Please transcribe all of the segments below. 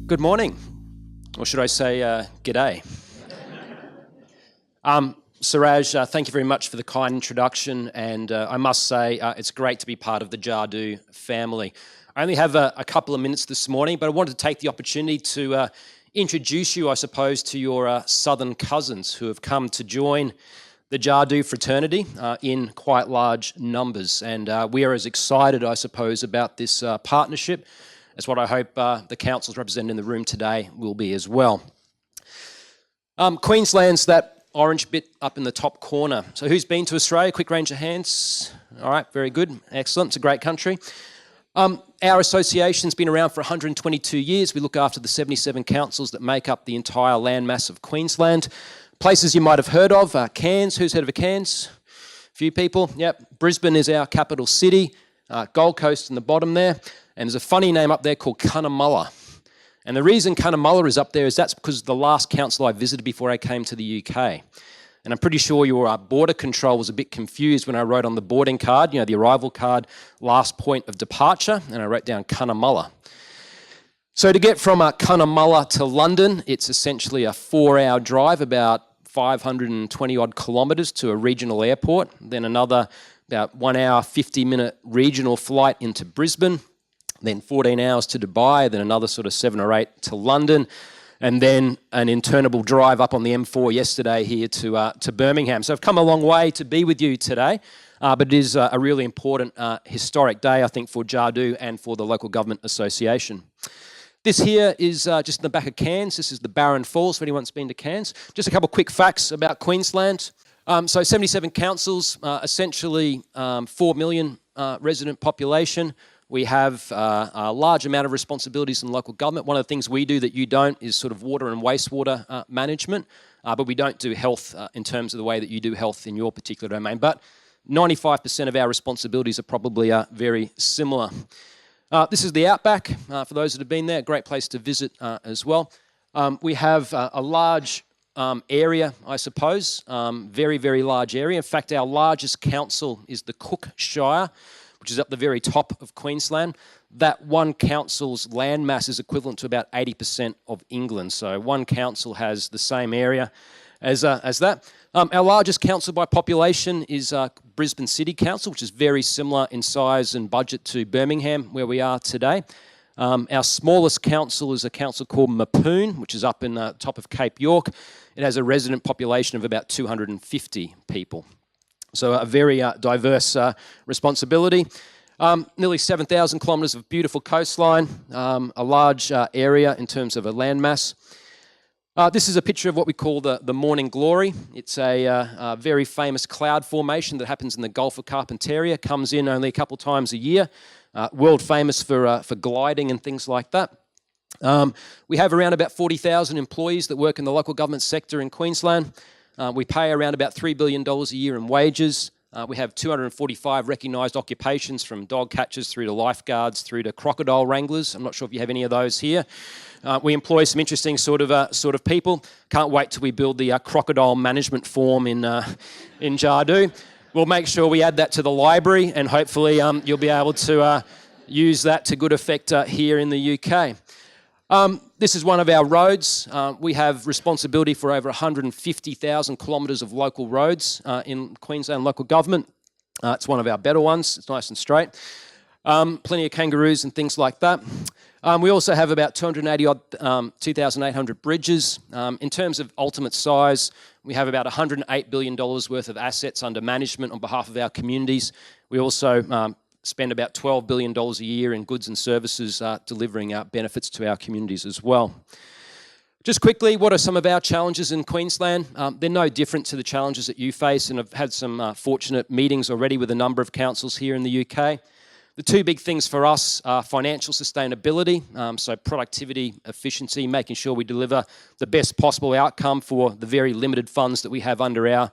Good morning, or should I say g'day. Siraj, thank you very much for the kind introduction, and I must say it's great to be part of the Jadu family. I only have a couple of minutes this morning, but I wanted to take the opportunity to introduce you, I suppose, to your southern cousins who have come to join the Jadu fraternity in quite large numbers. And we are as excited, I suppose, about this partnership as what I hope the councils represented in the room today will be as well. Queensland's that orange bit up in the top corner. So who's been to Australia? Quick range of hands. All right, very good. Excellent. It's a great country. Our association's been around for 122 years. We look after the 77 councils that make up the entire landmass of Queensland. Places you might have heard of, Cairns. Who's heard of Cairns? A few people. Yep. Brisbane is our capital city. Gold Coast in the bottom there. And there's a funny name up there called Cunnamulla. And the reason Cunnamulla is up there is that's because the last council I visited before I came to the UK. And I'm pretty sure your border control was a bit confused when I wrote on the boarding card, you know, the arrival card, last point of departure, and I wrote down Cunnamulla. So to get from Cunnamulla to London, it's essentially a 4-hour drive, about 520 odd kilometres to a regional airport, then another about 1 hour, 50-minute regional flight into Brisbane, then 14 hours to Dubai, then another sort of 7 or 8 to London, and then an interminable drive up on the M4 yesterday here to Birmingham. So I've come a long way to be with you today, but it is a really important historic day, I think, for Jadu and for the Local Government Association. This here is just in the back of Cairns. This is the Barron Falls, for anyone that's been to Cairns. Just a couple of quick facts about Queensland. So 77 councils, essentially 4 million resident population. We have a large amount of responsibilities in local government. One of the things we do that you don't is sort of water and wastewater management, but we don't do health in terms of the way that you do health in your particular domain. But 95% of our responsibilities are probably very similar. This is the Outback, for those that have been there, a great place to visit as well. We have a large area, I suppose, very, very large area. In fact, our largest council is the Cook Shire, which is up the very top of Queensland. That one council's land mass is equivalent to about 80% of England. So one council has the same area as that. Our largest council by population is Brisbane City Council, which is very similar in size and budget to Birmingham, where we are today. Our smallest council is a council called Mapoon, which is up in the top of Cape York. It has a resident population of about 250 people. So a very diverse responsibility. Nearly 7,000 kilometres of beautiful coastline, a large area in terms of a landmass. This is a picture of what we call the Morning Glory. It's a very famous cloud formation that happens in the Gulf of Carpentaria, comes in only a couple times a year, world famous for gliding and things like that. We have around about 40,000 employees that work in the local government sector in Queensland. We pay around about $3 billion a year in wages. We have 245 recognised occupations, from dog catchers through to lifeguards through to crocodile wranglers. I'm not sure if you have any of those here. We employ some interesting sort of people. Can't wait till we build the crocodile management form in Jadu. We'll make sure we add that to the library, and hopefully you'll be able to use that to good effect here in the UK. This is one of our roads. We have responsibility for over 150,000 kilometres of local roads in Queensland local government. It's one of our better ones. It's nice and straight. Plenty of kangaroos and things like that. We also have about 280-2,800 bridges. In terms of ultimate size, we have about $108 billion worth of assets under management on behalf of our communities. We also spend about $12 billion a year in goods and services delivering benefits to our communities as well. Just quickly, what are some of our challenges in Queensland? They're no different to the challenges that you face, and I've had some fortunate meetings already with a number of councils here in the UK. The two big things for us are financial sustainability, so productivity, efficiency, making sure we deliver the best possible outcome for the very limited funds that we have under our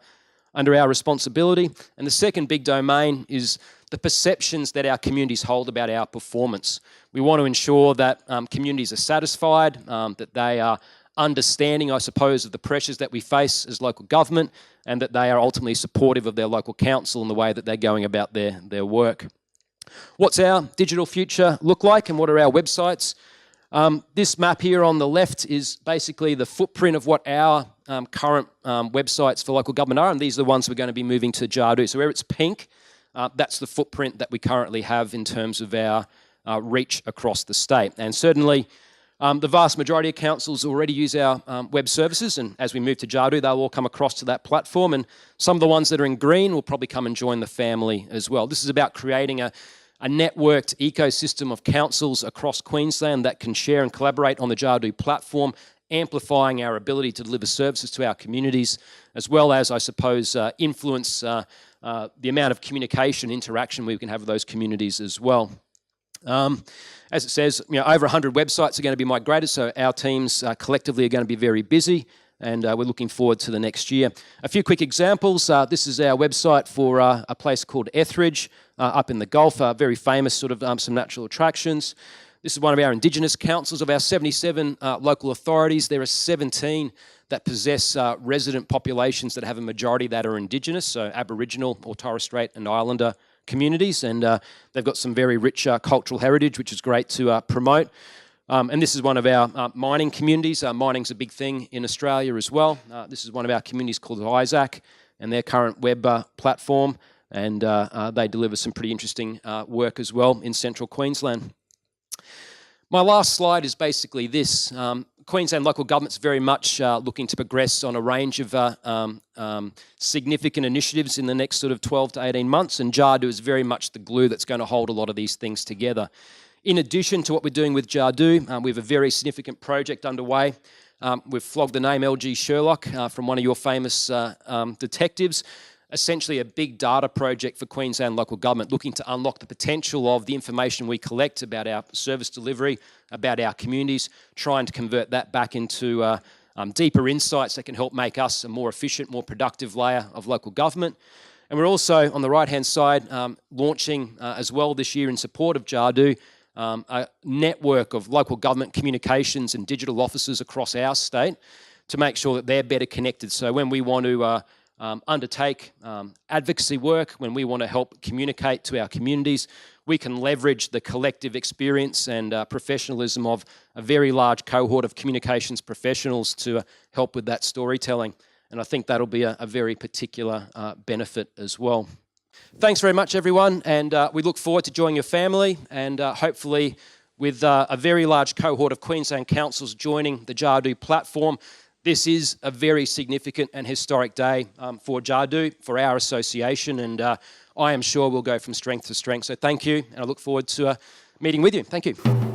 responsibility. And the second big domain is the perceptions that our communities hold about our performance. We want to ensure that communities are satisfied, that they are understanding, I suppose, of the pressures that we face as local government, and that they are ultimately supportive of their local council in the way that they're going about their work. What's our digital future look like, and what are our websites? This map here on the left is basically the footprint of what our current websites for local government are, and these are the ones we're going to be moving to Jadu. So where it's pink, that's the footprint that we currently have in terms of our reach across the state. And certainly the vast majority of councils already use our web services, and as we move to Jadu, they'll all come across to that platform, and some of the ones that are in green will probably come and join the family as well. This is about creating a networked ecosystem of councils across Queensland that can share and collaborate on the Jadu platform, amplifying our ability to deliver services to our communities, as well as, I suppose, influence the amount of communication, interaction we can have with those communities as well. As it says, over 100 websites are going to be migrated, so our teams collectively are going to be very busy, and we're looking forward to the next year. A few quick examples. This is our website for a place called Etheridge up in the Gulf, very famous sort of some natural attractions. This is one of our Indigenous councils. Of our 77 local authorities, there are 17 that possess resident populations that have a majority that are Indigenous, so Aboriginal or Torres Strait and Islander communities, and they've got some very rich cultural heritage, which is great to promote. And this is one of our mining communities. Mining's a big thing in Australia as well. This is one of our communities called LGAQ, and their current web platform, and they deliver some pretty interesting work as well in central Queensland. My last slide is basically this. Queensland local government's very much looking to progress on a range of significant initiatives in the next sort of 12 to 18 months, and Jadu is very much the glue that's going to hold a lot of these things together. In addition to what we're doing with Jadu, we have a very significant project underway. We've flogged the name LG Sherlock from one of your famous detectives. Essentially a big data project for Queensland local government, looking to unlock the potential of the information we collect about our service delivery, about our communities, trying to convert that back into deeper insights that can help make us a more efficient, more productive layer of local government. And we're also, on the right-hand side, launching as well this year in support of Jadu, a network of local government communications and digital offices across our state to make sure that they're better connected. So when we want to undertake advocacy work, when we want to help communicate to our communities, we can leverage the collective experience and professionalism of a very large cohort of communications professionals to help with that storytelling. And I think that'll be a very particular benefit as well. Thanks very much, everyone, and we look forward to joining your family, and hopefully with a very large cohort of Queensland councils joining the Jadu platform. This is a very significant and historic day for Jadu, for our association, and I am sure we'll go from strength to strength. So thank you, and I look forward to meeting with you. Thank you.